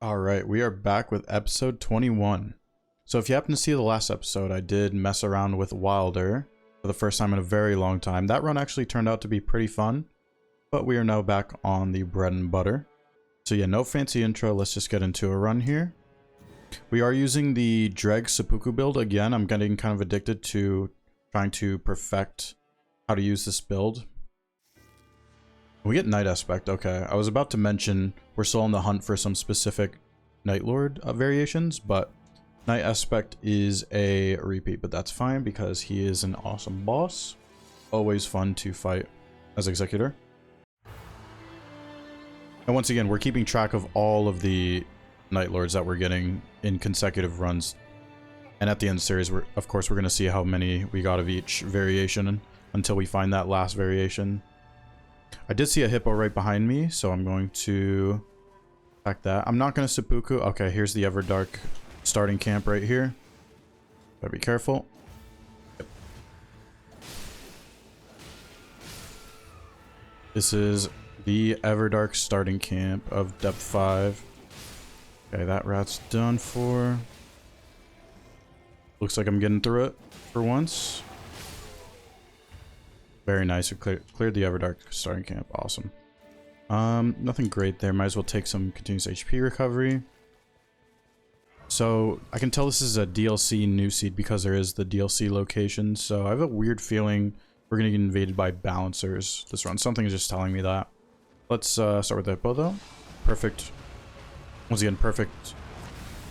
All right, we are back with episode 21. So if you happen to see the last episode, I did mess around with Wilder for the first time in a very long time. That run actually turned out to be pretty fun, but we are now back on the bread and butter. So yeah, no fancy intro, let's just get into a run here. We are using the dregs seppuku build. Again, I'm getting kind of addicted to trying to perfect how to use this build. We get Night Aspect, okay. I was about to mention we're still on the hunt for some specific Night Lord variations, but Night Aspect is a repeat, but that's fine because he is an awesome boss. Always fun to fight as Executor. And once again, we're keeping track of all of the Night Lords that we're getting in consecutive runs. And at the end of the series, of course, we're going to see how many we got of each variation until we find that last variation. I did see a hippo right behind me, so I'm going to attack that. I'm not going to seppuku. Okay, here's the Everdark starting camp right here. Gotta be careful. Yep. This is the Everdark starting camp of depth 5. Okay, that rat's done for. Looks like I'm getting through it for once. Very nice. We cleared the Everdark starting camp. Awesome. Nothing great there. Might as well take some continuous HP recovery. So I can tell this is a DLC new seed because there is the DLC location. So I have a weird feeling we're going to get invaded by balancers this run. Something is just telling me that. Let's start with the hippo though. Perfect. Once again, perfect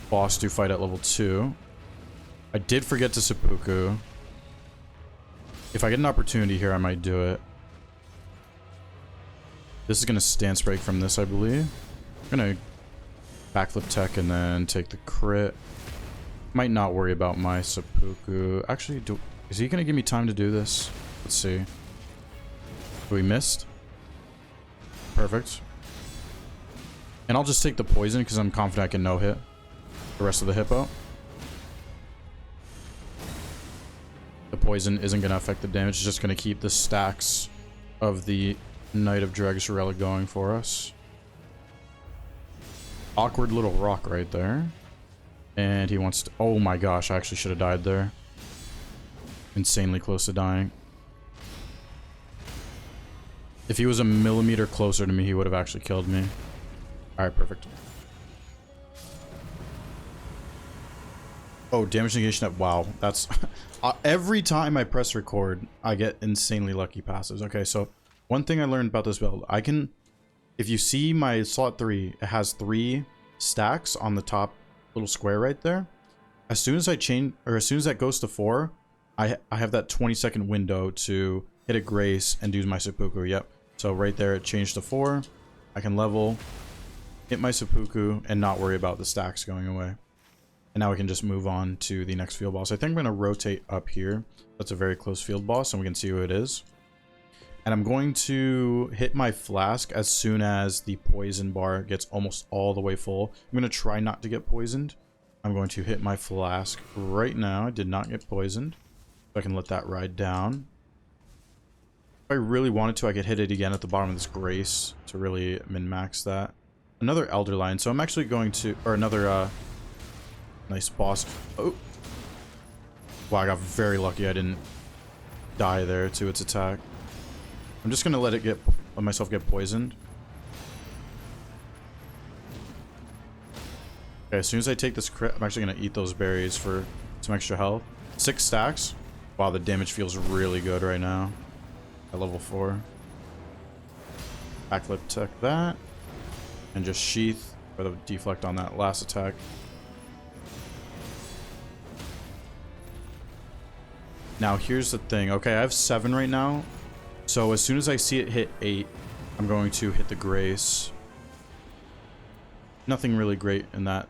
boss to fight at level 2. I did forget to seppuku. If I get an opportunity here, I might do it. This is going to stance break from this, I believe. I'm going to backflip tech and then take the crit. Might not worry about my seppuku. Actually, is he going to give me time to do this? Let's see. We missed. Perfect. And I'll just take the poison because I'm confident I can no-hit the rest of the hippo. The poison isn't going to affect the damage. It's just going to keep the stacks of the Knight of Dregs relic going for us. Awkward little rock right there. And he wants to... Oh my gosh, I actually should have died there. Insanely close to dying. If he was a millimeter closer to me, he would have actually killed me. Alright, perfect. Oh, damage negation at... Wow, that's... every time I press record, I get insanely lucky passives. Okay, so one thing I learned about this build, I can... If you see my slot 3, it has 3 stacks on the top little square right there. As soon as I change... Or as soon as that goes to 4, I have that 20-second window to hit a grace and do my seppuku. Yep. So right there, it changed to 4. I can level, hit my seppuku, and not worry about the stacks going away. And now we can just move on to the next field boss. I think I'm going to rotate up here. That's a very close field boss, and we can see who it is. And I'm going to hit my flask as soon as the poison bar gets almost all the way full. I'm going to try not to get poisoned. I'm going to hit my flask right now. I did not get poisoned. So I can let that ride down. If I really wanted to, I could hit it again at the bottom of this grace to really min-max that. Another Elder Lion. So I'm actually going to... Or another... Nice boss. Oh. Wow, I got very lucky I didn't die there to its attack. I'm just gonna let myself get poisoned. Okay, as soon as I take this crit, I'm actually gonna eat those berries for some extra health. 6 stacks. Wow, the damage feels really good right now. At level 4. Backflip tech that. And just sheath for the deflect on that last attack. Now, here's the thing. Okay, I have 7 right now. So as soon as I see it hit 8, I'm going to hit the grace. Nothing really great in that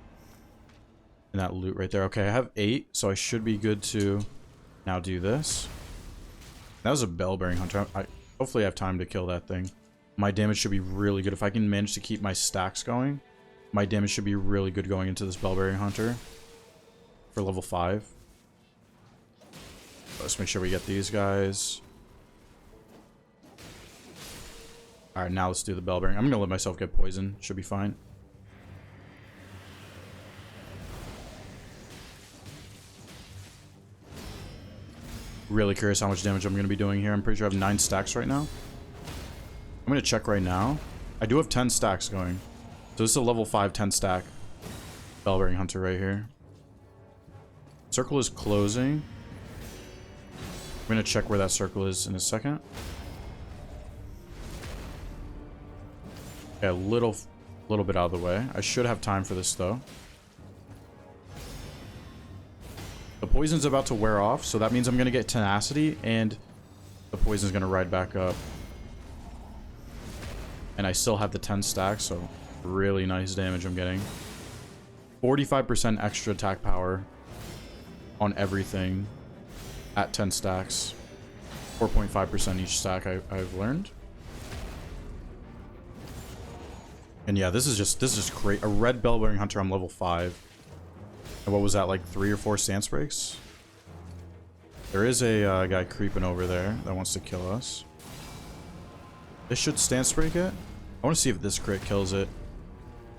loot right there. Okay, I have 8, so I should be good to now do this. That was a bell-bearing hunter. Hopefully I have time to kill that thing. My damage should be really good. If I can manage to keep my stacks going, my damage should be really good going into this bell-bearing hunter for level 5. Let's make sure we get these guys. Alright, now let's do the bell bearing. I'm gonna let myself get poisoned. Should be fine. Really curious how much damage I'm going to be doing here. I'm pretty sure I have 9 stacks right now. I'm going to check right now. I do have 10 stacks going. So this is a level 5 10 stack Bell-bearing Hunter right here. Circle is closing. I'm going to check where that circle is in a second. Okay, a little bit out of the way. I should have time for this though. The poison's about to wear off, so that means I'm going to get tenacity and the poison's going to ride back up. And I still have the 10 stacks, so really nice damage I'm getting. 45% extra attack power on everything at 10 stacks. 4.5% each stack I've learned. And yeah, this is just great. A red bell-bearing hunter on level 5. And what was that, like 3 or 4 stance breaks? There is a guy creeping over there that wants to kill us. This should stance break it. I want to see if this crit kills it.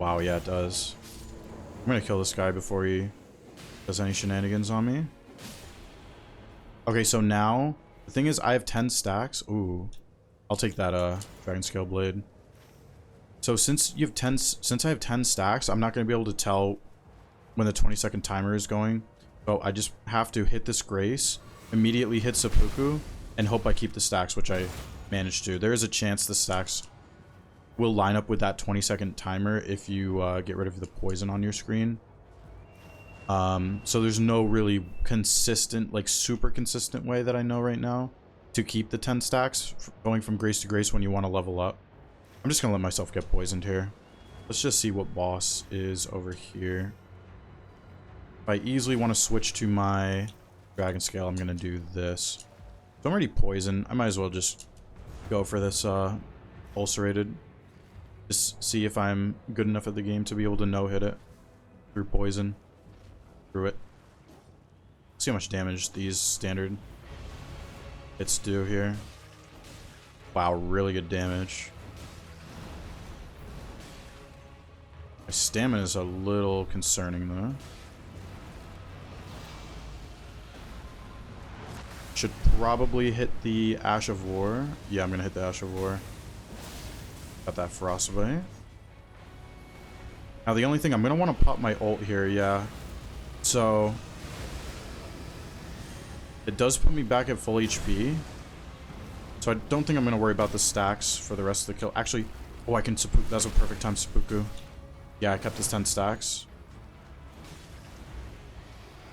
Wow, yeah, it does. I'm going to kill this guy before he does any shenanigans on me. Okay, so now, the thing is, I have 10 stacks. Ooh. I'll take that Dragon Scale Blade. So since I have 10 stacks, I'm not going to be able to tell when the 20-second timer is going. So I just have to hit this Grace, immediately hit Seppuku, and hope I keep the stacks, which I managed to. There is a chance the stacks will line up with that 20-second timer if you get rid of the poison on your screen. So there's no really consistent, like super consistent way that I know right now to keep the 10 stacks going from Grace to Grace when you want to level up. I'm just going to let myself get poisoned here. Let's just see what boss is over here. If I easily want to switch to my Dragon Scale, I'm going to do this. So I'm already poisoned. I might as well just go for this ulcerated. Just see if I'm good enough at the game to be able to no-hit it through poison. Through it. See how much damage these standard hits do here. Wow, really good damage. My stamina is a little concerning though. Should probably hit the Ash of War. Yeah, I'm gonna hit the Ash of War. Got that Frostbite. Now the only thing, I'm gonna want to pop my ult here, yeah. So it does put me back at full HP. So I don't think I'm gonna worry about the stacks for the rest of the kill. Actually, oh, I can seppuku. That's a perfect time seppuku. Yeah, I kept his 10 stacks.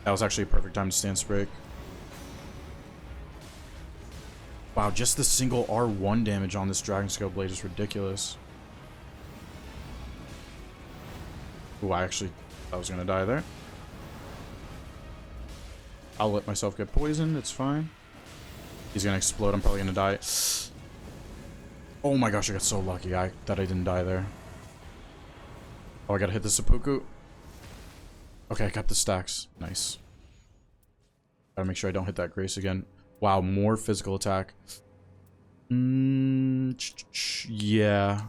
That was actually a perfect time to stance break. Wow, just the single R1 damage on this Dragon Scale Blade is ridiculous. Ooh, I was gonna die there. I'll let myself get poisoned, it's fine. He's gonna explode, I'm probably gonna die. Oh my gosh, I got so lucky that I didn't die there. Oh, I gotta hit the seppuku. Okay, I got the stacks. Nice. Gotta make sure I don't hit that Grace again. Wow, more physical attack. Yeah.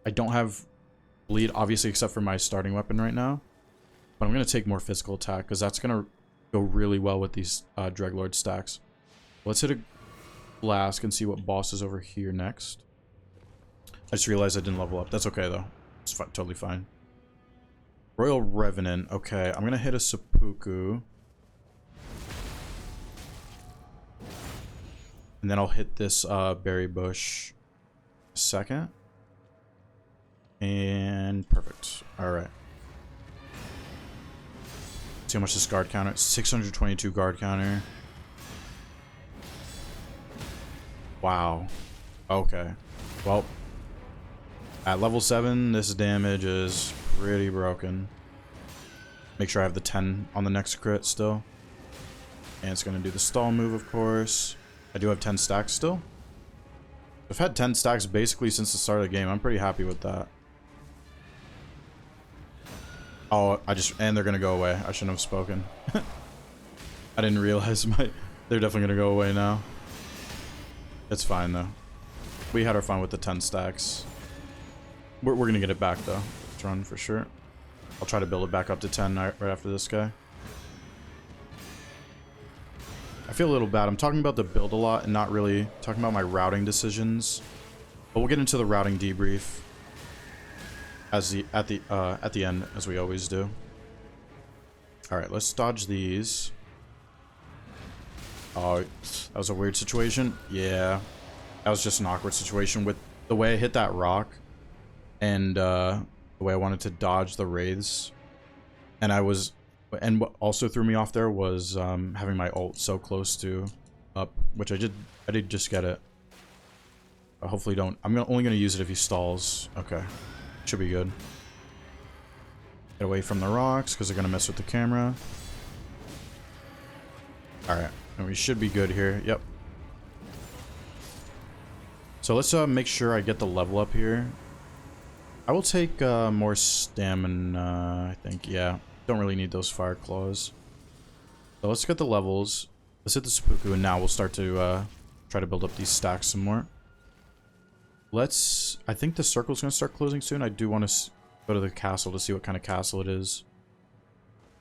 I don't have bleed, obviously, except for my starting weapon right now. But I'm gonna take more physical attack, because that's gonna go really well with these Dreglord stacks. Let's hit a Flask and see what boss is over here next. I just realized I didn't level up. That's okay, though. It's totally fine. Royal Revenant. Okay, I'm gonna hit a seppuku. And then I'll hit this berry bush second. And perfect. Alright. See how much this guard counter. 622 guard counter. Wow. Okay. Well, at level 7, this damage is pretty broken. Make sure I have the 10 on the next crit still. And it's going to do the stall move, of course. I do have 10 stacks still. I've had 10 stacks basically since the start of the game. I'm pretty happy with that. Oh, and they're going to go away. I shouldn't have spoken. I didn't realize they're definitely going to go away now. It's fine, though. We had our fun with the 10 stacks. We're going to get it back, though. Let's run for sure. I'll try to build it back up to 10 right after this guy. I feel a little bad. I'm talking about the build a lot and not really talking about my routing decisions. But we'll get into the routing debrief as at the end, as we always do. All right, let's dodge these. Oh, that was a weird situation. Yeah, that was just an awkward situation with the way I hit that rock and the way I wanted to dodge the wraiths. And what also threw me off there was having my ult so close to up, which I did just get it. But hopefully don't. Only gonna use it if he stalls. Okay, should be good. Get away from the rocks because they're gonna mess with the camera. All right, and we should be good here. Yep. So let's make sure I get the level up here. I will take more stamina, I think. Yeah, don't really need those fire claws. So let's get the levels. Let's hit the seppuku, and now we'll start to try to build up these stacks some more. I think the circle's gonna start closing soon. I do want to go to the castle to see what kind of castle it is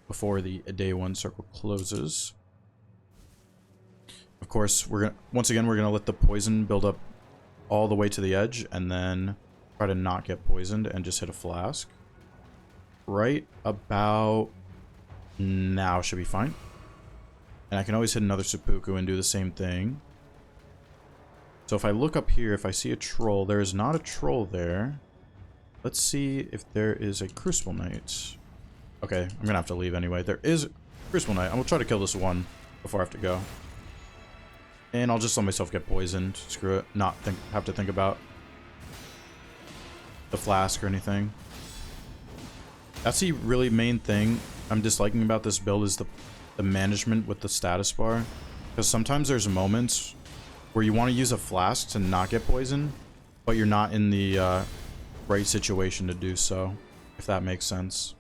before the day 1 circle closes. Of course, once again we're gonna let the poison build up all the way to the edge, and then try to not get poisoned and just hit a flask. Right about now should be fine. And I can always hit another seppuku and do the same thing. So if I look up here, if I see a troll, there is not a troll there. Let's see if there is a Crucible Knight. Okay, I'm gonna have to leave anyway. There is a Crucible Knight. I'm gonna try to kill this one before I have to go. And I'll just let myself get poisoned. Screw it. Not have to think about the flask or anything. That's the really main thing I'm disliking about this build is the management with the status bar. Because sometimes there's moments where you want to use a flask to not get poisoned, but you're not in the right situation to do so, if that makes sense.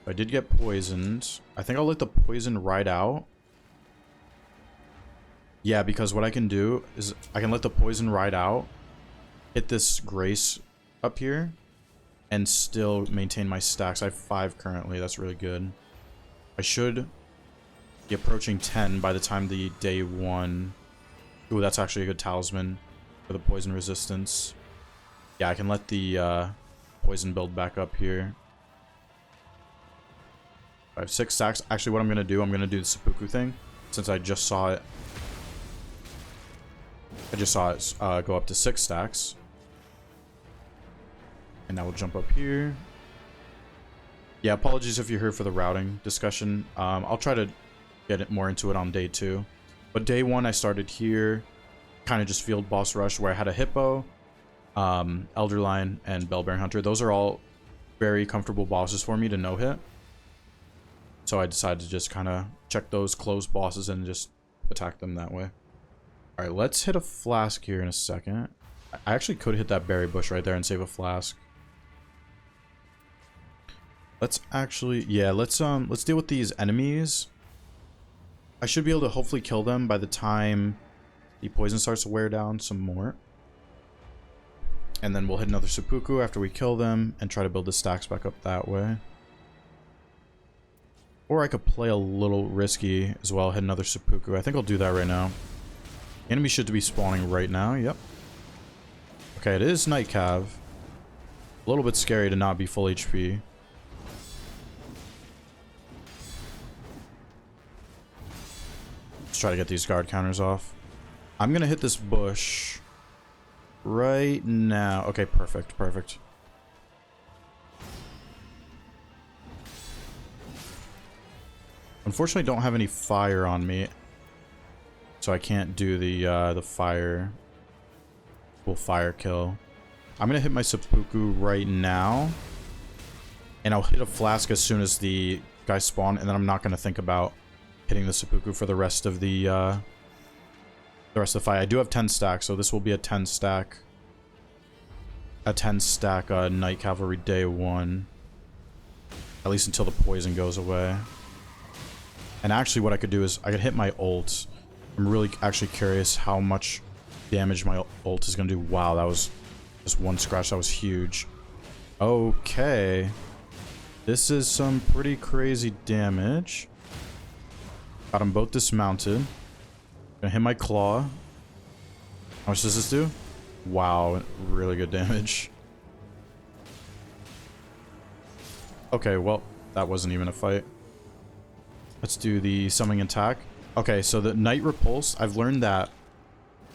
If I did get poisoned, I think I'll let the poison ride out. Yeah, because what I can do is I can let the poison ride out, hit this grace up here, and still maintain my stacks. I have 5 currently. That's really good. I should be approaching 10 by the time the day 1. Ooh, that's actually a good talisman for the poison resistance. Yeah, I can let the poison build back up here. I have 6 stacks. Actually, what I'm going to do the seppuku thing, since I just saw it. Go up to 6 stacks. And now we'll jump up here. Yeah, apologies if you're here for the routing discussion. I'll try to get it more into it on day 2. But day 1, I started here. Kind of just field boss rush where I had a hippo, Elderline, and Bellbearing Hunter. Those are all very comfortable bosses for me to no-hit. So I decided to just kind of check those closed bosses and just attack them that way. Alright, let's hit a flask here in a second. I actually could hit that berry bush right there and save a flask. Let's actually, yeah, let's deal with these enemies. I should be able to hopefully kill them by the time the poison starts to wear down some more. And then we'll hit another seppuku after we kill them and try to build the stacks back up that way. Or I could play a little risky as well, hit another seppuku. I think I'll do that right now. Enemy should be spawning right now, yep. Okay, it is Night Cav. A little bit scary to not be full HP. Let's try to get these guard counters off. I'm gonna hit this bush right now. Okay, perfect, perfect. Unfortunately, don't have any fire on me, so I can't do the fire kill. I'm gonna hit my seppuku right now, and I'll hit a flask as soon as the guys spawn, and then I'm not gonna think about hitting the seppuku for the rest of the fight. I do have 10 stacks, so this will be a 10 stack Night Cavalry day 1, at least until the poison goes away. And actually what I could do is I could hit my ult. I'm really actually curious how much damage my ult is going to do. Wow, that was just one scratch. That was huge. Okay. This is some pretty crazy damage. Got them both dismounted. Gonna hit my claw. How much does this do? Wow, really good damage. Okay, well, that wasn't even a fight. Let's do the summoning attack. Okay, so the Night Repulse, I've learned that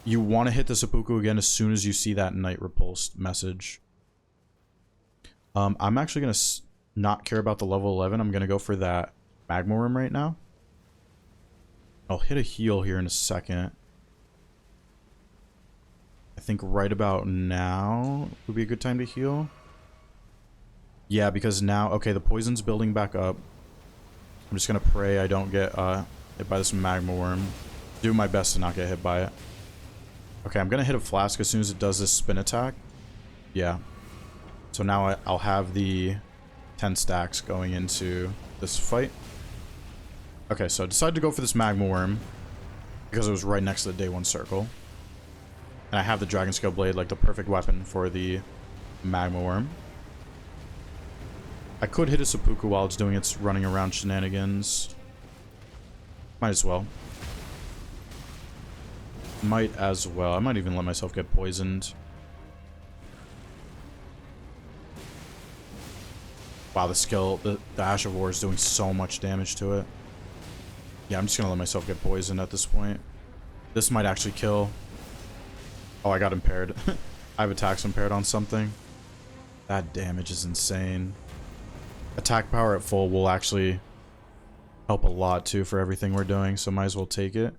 you want to hit the seppuku again as soon as you see that Night Repulse message. I'm actually going to not care about the level 11. I'm going to go for that magma worm right now. I'll hit a heal here in a second. I think right about now would be a good time to heal. Yeah, because now, okay, the poison's building back up. I'm just going to pray I don't get hit by this magma worm. Do my best to not get hit by it. Okay, I'm going to hit a flask as soon as it does this spin attack. Yeah. So now I'll have the 10 stacks going into this fight. Okay, so I decided to go for this magma worm because it was right next to the day 1 circle. And I have the dragon scale blade, like the perfect weapon for the magma worm. I could hit a seppuku while it's doing its running around shenanigans. Might as well. Might as well. I might even let myself get poisoned. Wow, the skill, the Ash of War is doing so much damage to it. Yeah, I'm just gonna let myself get poisoned at this point. This might actually kill. Oh, I got impaired. I have attacks impaired on something. That damage is insane. Attack power at full will actually help a lot too for everything we're doing, so might as well take it.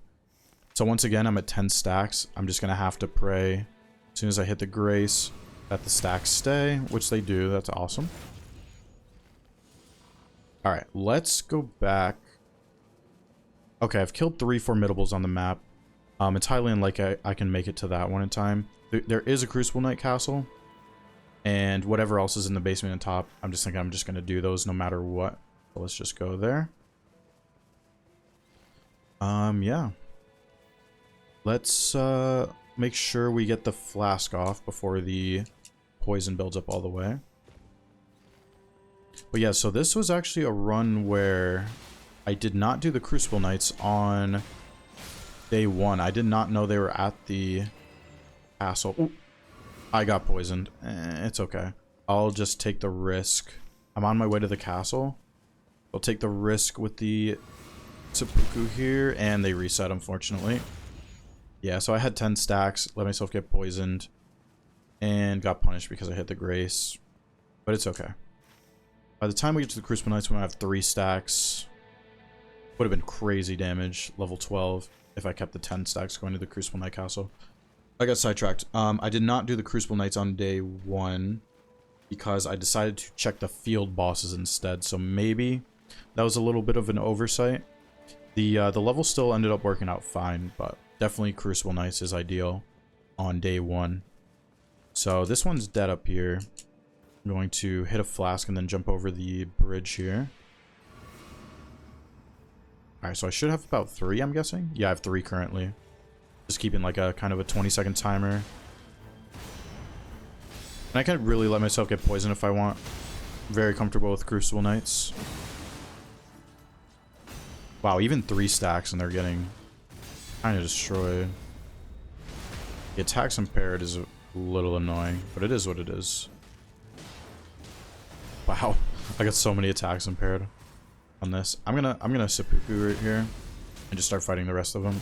So once again, I'm at 10 stacks. I'm just gonna have to pray as soon as I hit the grace that the stacks stay, which they do. That's awesome. Alright, let's go back. Okay, I've killed 3 formidables on the map. It's highly unlikely I can make it to that one in time. There is a Crucible Knight castle. And whatever else is in the basement and top, I'm just thinking I'm just going to do those no matter what. So let's just go there. Yeah. Let's make sure we get the flask off before the poison builds up all the way. But yeah, so this was actually a run where I did not do the Crucible Knights on day 1. I did not know they were at the castle. Ooh, I got poisoned. It's okay. I'll just take the risk. I'm on my way to the castle. I'll take the risk with the seppuku here, and they reset, unfortunately. Yeah, so I had 10 stacks, let myself get poisoned, and got punished because I hit the grace. But it's okay. By the time we get to the Crucible Knights, when I have 3 stacks, would have been crazy damage, level 12, if I kept the 10 stacks going to the Crucible Knight castle. I got sidetracked. I did not do the Crucible Knights on day 1 because I decided to check the field bosses instead. So maybe that was a little bit of an oversight. The level still ended up working out fine, but definitely Crucible Knights is ideal on day 1. So this one's dead up here. I'm going to hit a flask and then jump over the bridge here. Alright, so I should have about 3, I'm guessing? Yeah, I have 3 currently. Just keeping like a kind of a 20-second timer. And I can really let myself get poisoned if I want. Very comfortable with Crucible Knights. Wow, even 3 stacks and they're getting kind of destroyed. The attacks impaired is a little annoying, but it is what it is. Wow, I got so many attacks impaired on this. I'm gonna seppuku right here and just start fighting the rest of them.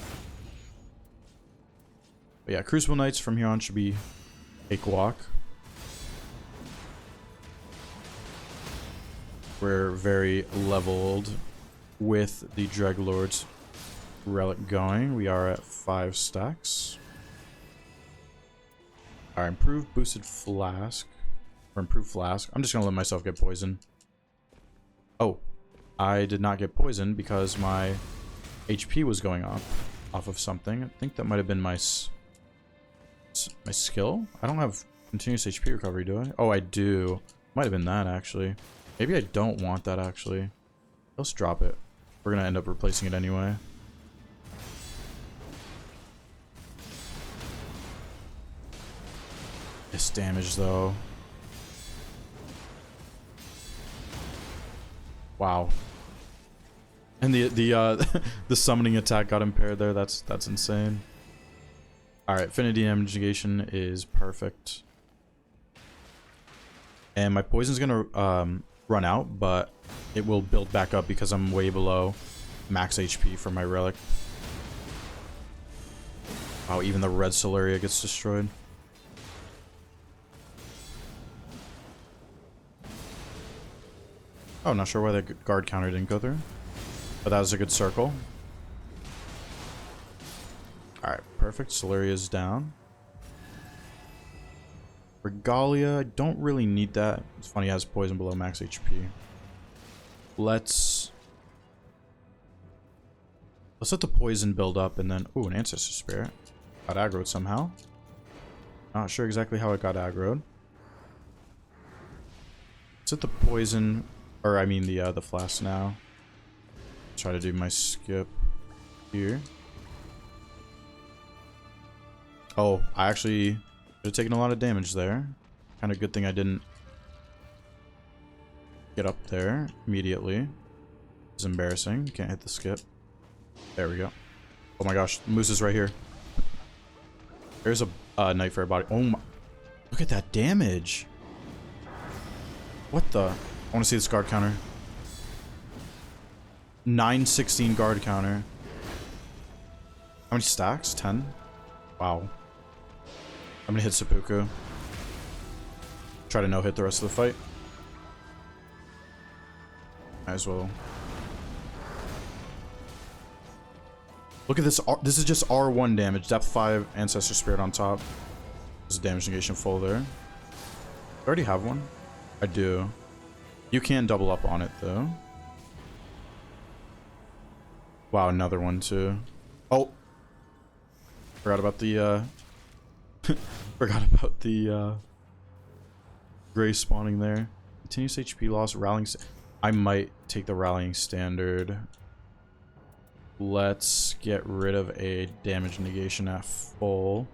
But yeah, Crucible Knights from here on should be cakewalk. We're very leveled with the Dreglord's relic going. We are at 5 stacks. Alright, improved boosted flask. Or improved flask. I'm just gonna let myself get poisoned. Oh, I did not get poisoned because my HP was going up off of something. I think that might have been my skill. I don't have continuous HP recovery, do I? Oh, I do. Might have been that, actually. Maybe I don't want that, actually. Let's drop it. We're gonna end up replacing it anyway. This damage, though. Wow. And the summoning attack got impaired there. That's insane. All right, affinity damage negation is perfect. And my poison's gonna run out, but it will build back up because I'm way below max HP for my relic. Oh, even the red Solaria gets destroyed. Oh, not sure why that guard counter didn't go through. But that was a good circle. Alright, perfect. Solaria's down. Regalia, I don't really need that. It's funny, it has poison below max HP. Let's let the poison build up and then... Ooh, an Ancestor Spirit. Got aggroed somehow. Not sure exactly how it got aggroed. Let's hit the poison... Or, I mean, the flask now. Try to do my skip here. Oh, I actually could have taken a lot of damage there. Kind of good thing I didn't get up there immediately. It's embarrassing. Can't hit the skip. There we go. Oh my gosh, the moose is right here. There's a Night Fairy body. Oh my... Look at that damage. What the... I want to see this guard counter. 916 guard counter. How many stacks? 10? Wow. I'm gonna hit seppuku. Try to no-hit the rest of the fight. Might as well. Look at this. This is just R1 damage. Depth 5, Ancestor Spirit on top. This is damage negation full there. I already have one. I do. You can double up on it, though. Wow, another one, too. Oh! Forgot about the, Forgot about the, Gray spawning there. Continuous HP loss, rallying... I might take the rallying standard. Let's get rid of a damage negation at full.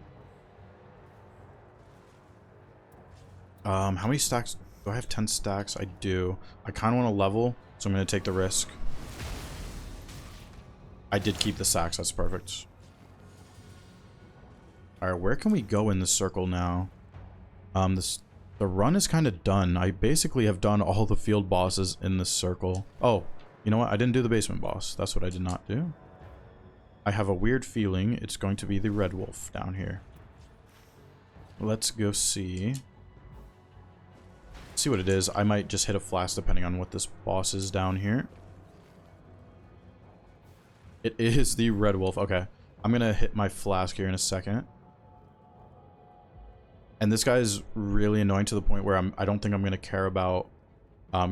How many stacks... Do I have 10 stacks? I do. I kind of want to level, so I'm going to take the risk. I did keep the stacks. That's perfect. Alright, where can we go in this circle now? The run is kind of done. I basically have done all the field bosses in this circle. Oh, you know what? I didn't do the basement boss. That's what I did not do. I have a weird feeling it's going to be the red wolf down here. Let's go see... See what it is. I might just hit a flask depending on what this boss is down here. It is the red wolf. Okay. I'm gonna hit my flask here in a second. And this guy is really annoying to the point where I don't think I'm gonna care about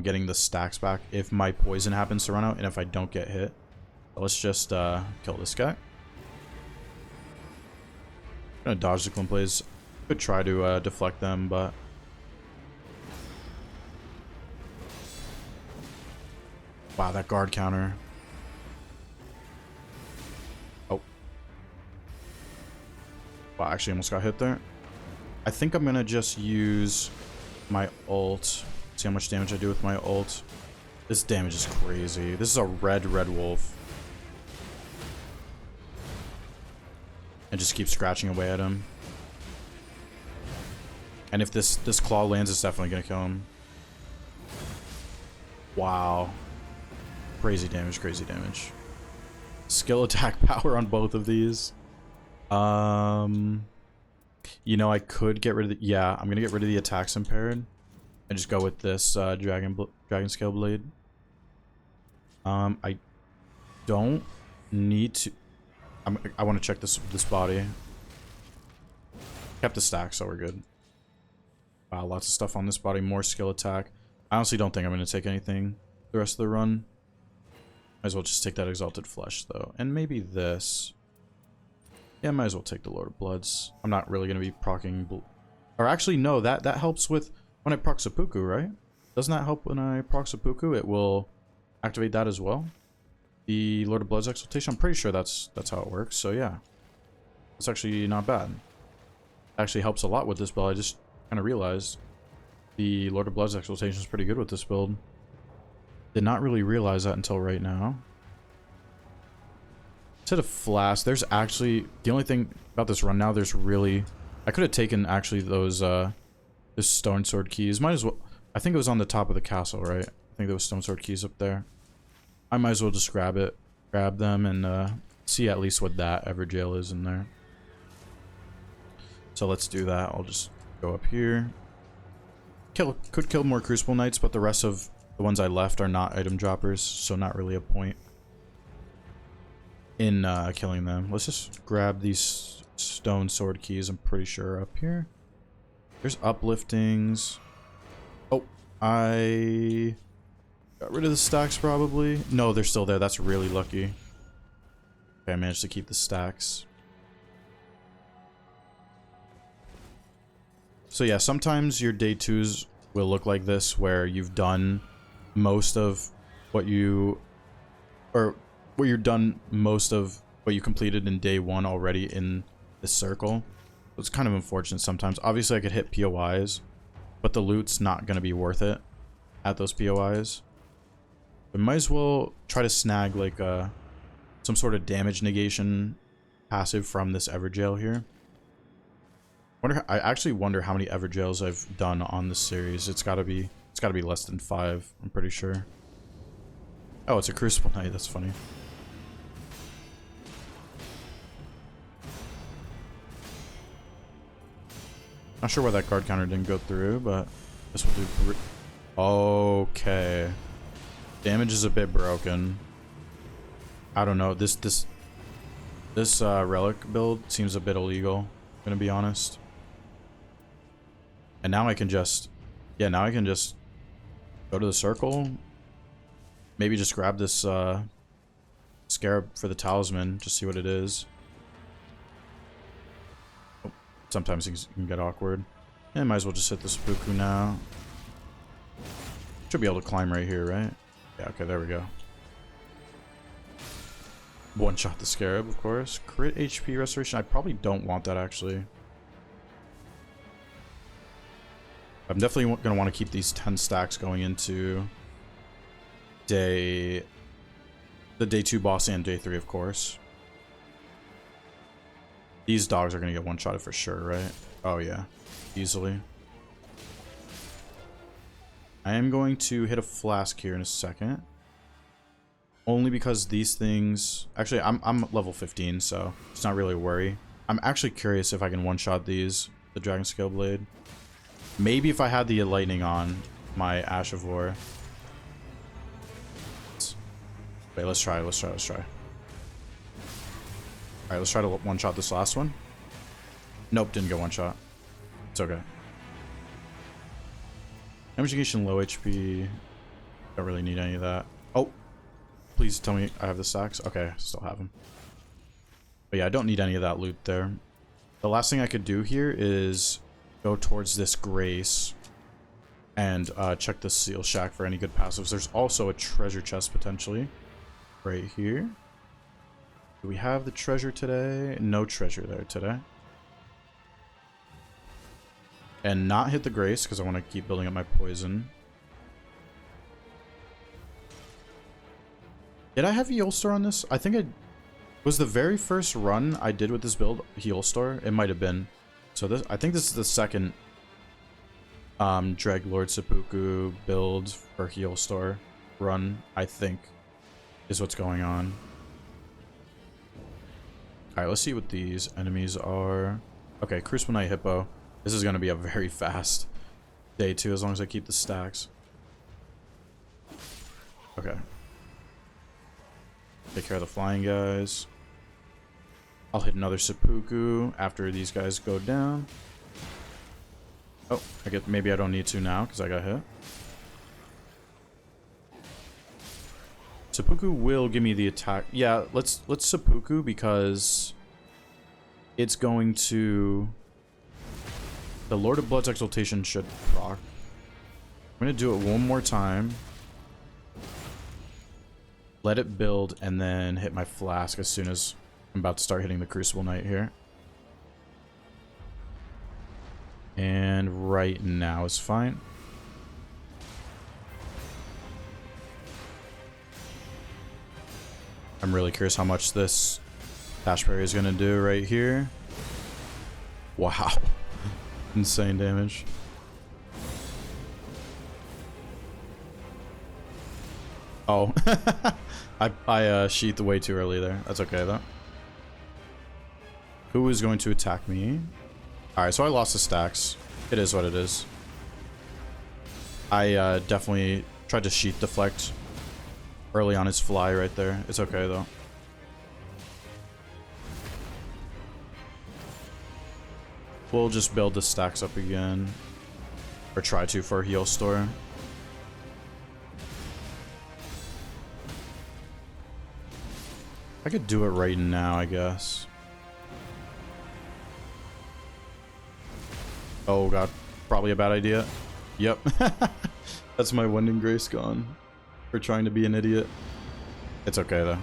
getting the stacks back if my poison happens to run out and if I don't get hit. So let's just kill this guy. I'm gonna dodge the Clim plays. Could try to deflect them, but... Wow, that guard counter. Oh. Wow, actually almost got hit there. I think I'm gonna just use my ult. See how much damage I do with my ult. This damage is crazy. This is a red wolf. And just keep scratching away at him. And if this claw lands, it's definitely gonna kill him. Wow. Crazy damage, crazy damage. Skill attack power on both of these. You know, I could get rid of the... Yeah, I'm gonna get rid of the attacks impaired. And just go with this dragon scale blade. I don't need to... I want to check this body. Kept the stack, so we're good. Wow, lots of stuff on this body. More skill attack. I honestly don't think I'm going to take anything the rest of the run. Might as well just take that Exalted Flesh, though. And maybe this. Yeah, might as well take the Lord of Bloods. I'm not really going to be proccing... Or actually, no, that helps with when I proc seppuku, right? Doesn't that help when I proc seppuku? It will activate that as well. The Lord of Blood's Exaltation, I'm pretty sure that's how it works, so yeah. It's actually not bad. Actually helps a lot with this build. I just kind of realized the Lord of Blood's Exaltation is pretty good with this build. Did not really realize that until right now. To the flask, there's actually the only thing about this run now. There's really, I could have taken actually those the stone sword keys. Might as well. I think it was on the top of the castle, right? I think there was stone sword keys up there. I might as well just grab them, and see at least what that Everjail is in there. So let's do that. I'll just go up here. Could kill more Crucible Knights, but the rest of the ones I left are not item droppers, so not really a point in killing them. Let's just grab these stone sword keys. I'm pretty sure up here. There's upliftings. Oh, I got rid of the stacks probably. No, they're still there. That's really lucky. Okay, I managed to keep the stacks. So yeah, sometimes your day 2s will look like this, where you've done most of what you, or where you've done most of what you completed in day 1 already in this circle. It's kind of unfortunate sometimes. Obviously I could hit POIs, but the loot's not going to be worth it at those POIs. But might as well try to snag like some sort of damage negation passive from this Everjail here. I actually wonder how many Everjails I've done on this series. It's gotta be less than 5, I'm pretty sure. Oh, it's a Crucible Knight, that's funny. Not sure why that card counter didn't go through, but this will do. Okay. Damage is a bit broken. I don't know. This relic build seems a bit illegal, I'm gonna be honest. And now I can just, yeah, now I can just go to the circle. Maybe just grab this scarab for the talisman, just see what it is. Oh, sometimes things can get awkward. And might as well just hit the seppuku now. Should be able to climb right here, right? Yeah, okay, there we go. One shot the scarab, of course. Crit HP restoration. I probably don't want that, actually. I'm definitely going to want to keep these 10 stacks going into the day 2 boss and day 3, of course. These dogs are going to get one-shotted for sure, right? Oh, yeah. Easily. I am going to hit a flask here in a second. Only because these things... Actually, I'm level 15, so it's not really a worry. I'm actually curious if I can one-shot these, the Dragon Scale Blade. Maybe if I had the lightning on my Ash of War. Wait, let's try. Alright, let's try to one-shot this last one. Nope, didn't get one-shot. It's okay. Damage negation, low HP. Don't really need any of that. Oh! Please tell me I have the stacks. Okay, still have them. But yeah, I don't need any of that loot there. The last thing I could do here is go towards this Grace and check the Seal Shack for any good passives. There's also a treasure chest potentially right here. Do we have the treasure today? No treasure there today. And not hit the Grace because I want to keep building up my poison. Did I have Heolstor on this? I think it was the very first run I did with this build, Heolstor. It might have been. So this, I think this is the second Dreg Lord Seppuku build for Heolstor run, I think, is what's going on. Alright, let's see what these enemies are. Okay, Crucible Knight Hippo. This is going to be a very fast day 2 as long as I keep the stacks. Okay. Take care of the flying guys. I'll hit another seppuku after these guys go down. Oh, I get, maybe I don't need to now because I got hit. Seppuku will give me the attack. Yeah, let's seppuku because it's going to... The Lord of Blood's Exaltation should proc. I'm going to do it one more time. Let it build and then hit my flask as soon as I'm about to start hitting the Crucible Knight here. And right now is fine. I'm really curious how much this Dash parry is gonna do right here. Wow. Insane damage. Oh. I sheathed way too early there. That's okay though. Who is going to attack me? Alright, so I lost the stacks. It is what it is. I definitely tried to sheath deflect early on his fly right there. It's okay though. We'll just build the stacks up again. Or try to for Heolstor. I could do it right now, I guess. Oh god, probably a bad idea. Yep. That's my Wind and Grace gone. For trying to be an idiot. It's okay though.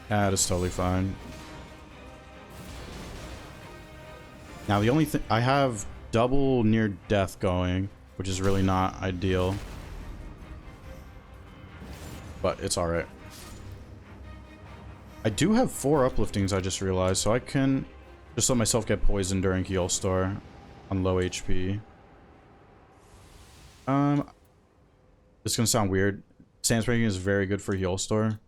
That is totally fine. Now the only thing, I have double near death going, which is really not ideal. But it's alright. I do have 4 upliftings, I just realized, so I can just let myself get poisoned during Heolstor on low HP. This is gonna sound weird. Stance breaking is very good for Heolstor.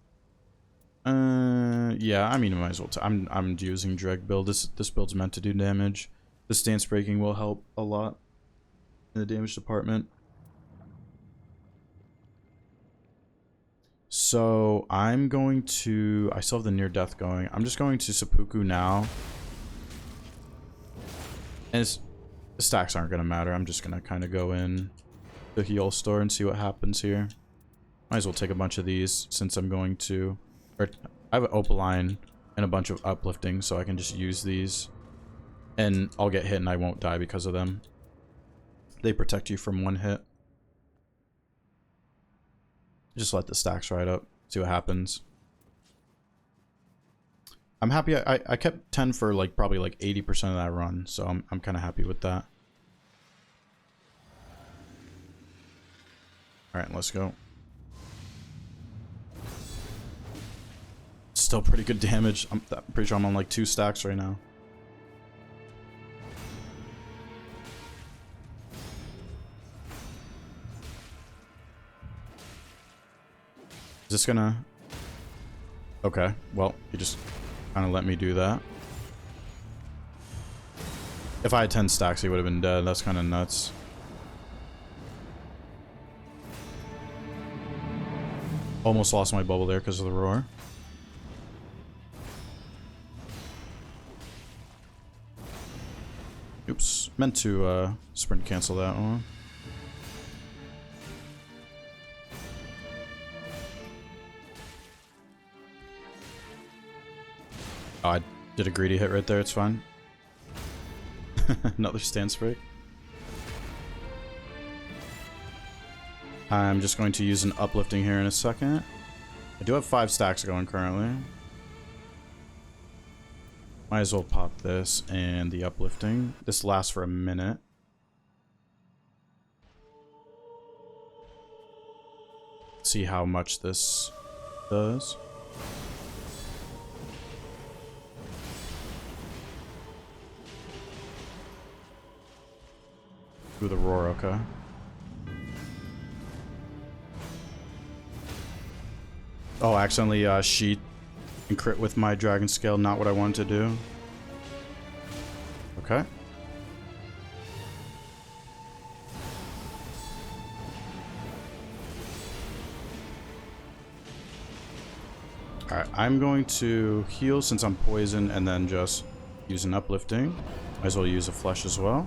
Yeah, I mean, I might as well. I'm using dreg build. This build's meant to do damage. The stance breaking will help a lot in the damage department. So I'm going to. I still have the near death going. I'm just going to seppuku now. And the stacks aren't gonna matter. I'm just gonna kind of go in the Heolstor and see what happens here. Might as well take a bunch of these since I'm going to. Or I have an opaline and a bunch of uplifting, so I can just use these. And I'll get hit and I won't die because of them. They protect you from 1 hit. Just let the stacks ride up. See what happens. I'm happy I kept 10 for like probably like 80% of that run, so I'm kind of happy with that. Alright, let's go. Still pretty good damage. I'm pretty sure I'm on like 2 stacks right now. Is this gonna... Okay, well, you just kind of let me do that. If I had 10 stacks, he would have been dead. That's kind of nuts. Almost lost my bubble there because of the roar. Oops, meant to sprint cancel that one. Oh, I did a greedy hit right there, it's fine. Another stance break. I'm just going to use an uplifting here in a second. I do have 5 stacks going currently. Might as well pop this and the uplifting. This lasts for a minute. See how much this does. Ooh, the roar, okay. Oh, I accidentally sheet and crit with my dragon scale, not what I wanted to do. Okay. Alright, I'm going to heal since I'm poisoned and then just use an uplifting. Might as well use a flesh as well.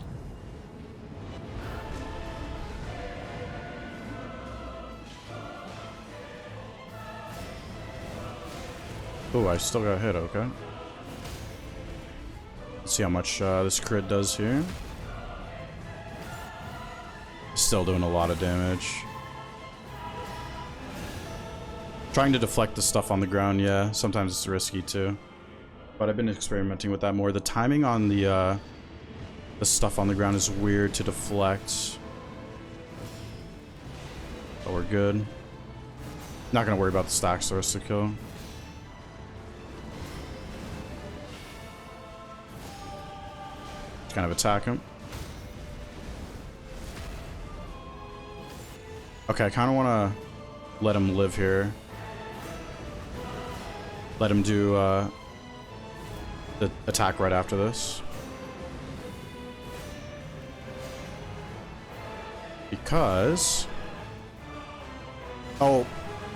Oh, I still got hit, okay. Let's see how much this crit does here. Still doing a lot of damage. Trying to deflect the stuff on the ground, yeah. Sometimes it's risky too. But I've been experimenting with that more. The timing on the stuff on the ground is weird to deflect. But we're good. Not gonna worry about the stacks the rest of the kill. Just kind of attack him. Okay, I kind of want to let him live here. Let him do the attack right after this. Because... Oh,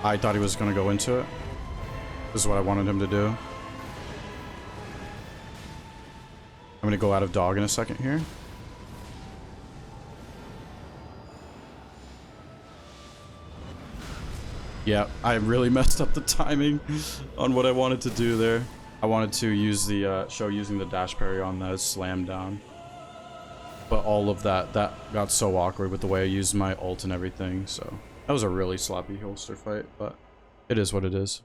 I thought he was going to go into it. This is what I wanted him to do. I'm going to go out of dog in a second here. Yeah, I really messed up the timing on what I wanted to do there. I wanted to use the show using the dash parry on the slam down. But all of that got so awkward with the way I used my ult and everything, so that was a really sloppy Heolstor fight, but it is what it is.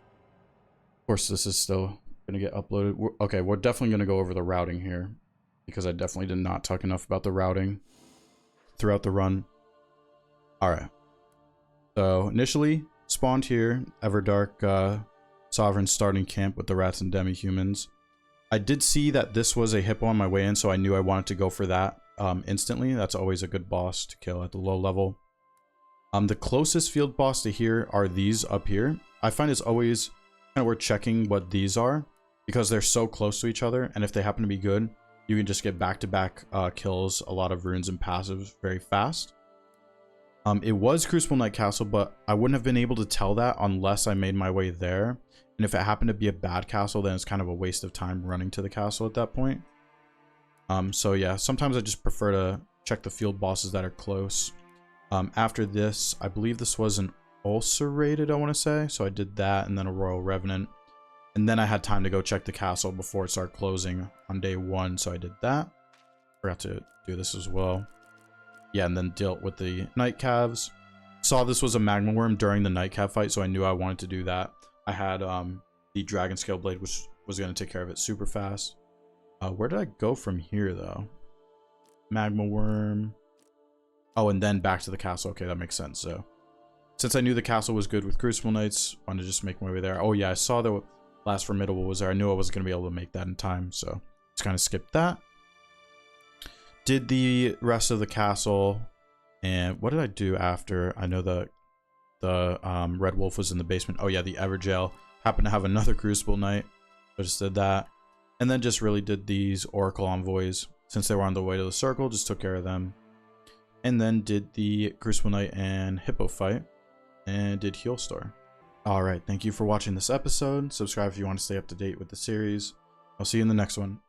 Of course, this is still gonna get uploaded. Okay, we're definitely gonna go over the routing here, because I definitely did not talk enough about the routing throughout the run. Alright. So, initially, spawned here, Everdark Sovereign starting camp with the rats and demi-humans. I did see that this was a hippo on my way in, so I knew I wanted to go for that instantly. That's always a good boss to kill at the low level. The closest field boss to here are these up here. I find it's always kind of worth checking what these are, because they're so close to each other, and if they happen to be good, you can just get back-to-back kills, a lot of runes and passives very fast. It was Crucible Knight Castle, but I wouldn't have been able to tell that unless I made my way there. And if it happened to be a bad castle, then it's kind of a waste of time running to the castle at that point. So yeah, sometimes I just prefer to check the field bosses that are close. After this, I believe this was an ulcerated, I want to say. So I did that, and then a Royal Revenant. And then I had time to go check the castle before it started closing on day 1, so I did that. Forgot to do this as well. Yeah, and then dealt with the Night Calves. Saw this was a Magma Worm during the Night Calf fight, so I knew I wanted to do that. I had the Dragon Scale Blade, which was going to take care of it super fast. Where did I go from here, though? Magma Worm. Oh, and then back to the castle. Okay, that makes sense. So, since I knew the castle was good with Crucible Knights, I wanted to just make my way there. Oh, yeah, I saw the last Formidable was there. I knew I wasn't going to be able to make that in time, so just kind of skipped that. Did the rest of the castle, and what did I do after? I know the Red Wolf was in the basement. Oh yeah, the Everjail happened to have another Crucible Knight. I just did that, and then just really did these Oracle Envoys since they were on the way to the circle. Just took care of them, and then did the Crucible Knight and Hippo fight, and did Heolstor. All right, thank you for watching this episode. Subscribe if you want to stay up to date with the series. I'll see you in the next one.